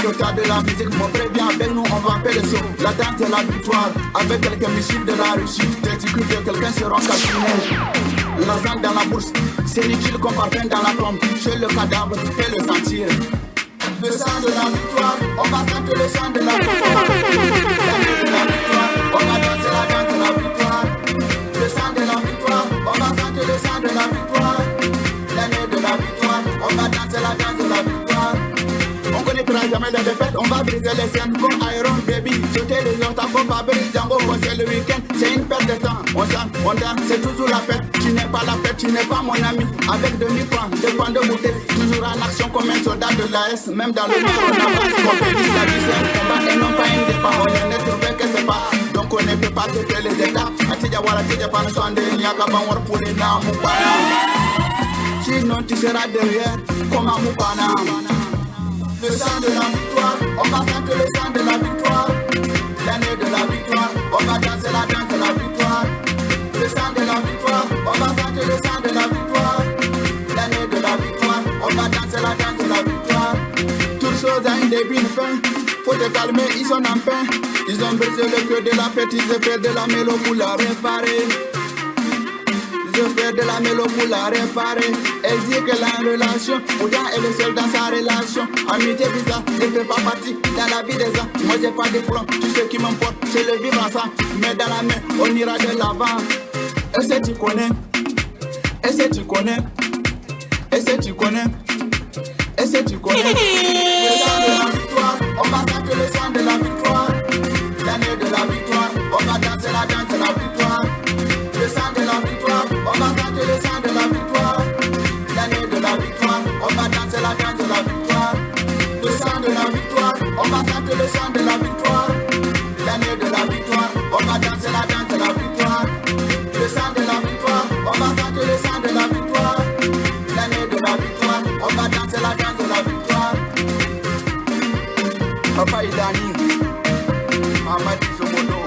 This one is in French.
le tas de la musique, mon frère viens avec nous, on va faire le saut. La danse de la victoire, avec quelques missiles de la Russie. Testicules de quelqu'un seront calcinés. La zangue dans la bourse, c'est inutile qu'on parvienne dans la tombe. Chez le cadavre, fais le sentir. Le sang de la victoire, on va sentir le sang de la victoire. L'année de la victoire, on va danser la danse de la victoire. Le sang de la victoire, on va sentir le sang de la victoire. L'année de la victoire, on va danser la danse de la victoire. On connaîtra jamais les défaites, on va briser les scènes comme Iron Baby. Sauter les octaves, Fabrice Django, c'est le week-end, c'est une perte de temps. On chante, on danse, c'est toujours la fête. Tu n'es pas la fête, tu n'es pas mon ami. Avec demi-francs, des points de bouteille. Toujours en action comme un soldat de l'AS. Même dans le noir, on avance, on fait du service, un combat et non pas un débat. On est trouvé que c'est pas. Donc on ne peut pas sauter les étapes. Atija wala, atija pas le son de Nyakaba, on pour les nains, Moupana. Sinon tu seras derrière, comme un Moupana. Le sang de la victoire, on va sentir le sang de la victoire. L'année de la victoire, on va danser la danse de la victoire. Le sang de la victoire, on va sentir le sang de la victoire. L'année de la victoire, on va danser la danse de la victoire. Toutes choses a une début, une fin. Faut te calmer, ils sont en paix. Ils ont brisé le cœur de la fête, ils se fait de la mélodie pour la réparer. Je fais de la mélodie pour la réparer. Elle dit qu'elle a une relation, pourtant elle est seule dans sa relation. Amitié bizarre, ne fait pas partie dans la vie des gens. Moi j'ai pas de plan, tout ce qui m'importe c'est le vivre ensemble. Mais dans la main, on ira de l'avant. Est-ce que tu connais? Est-ce que tu connais? Est-ce que tu connais? Est-ce que tu connais? Le sang de la victoire, on va sentir le sang de la victoire. L'année de la victoire, on va danser la danse de la victoire. Le sang de la victoire, on va sentir le sang de la victoire. L'année de la victoire, on va danser la danse de la victoire. Le sang de la victoire, on va sentir le sang de la victoire. L'année de la victoire, on va danser la danse de la victoire. Le sang de la victoire, on va sentir le sang de la victoire. L'année de la victoire, on va danser la danse de la victoire. Papa Idani, Mamadi Somodo.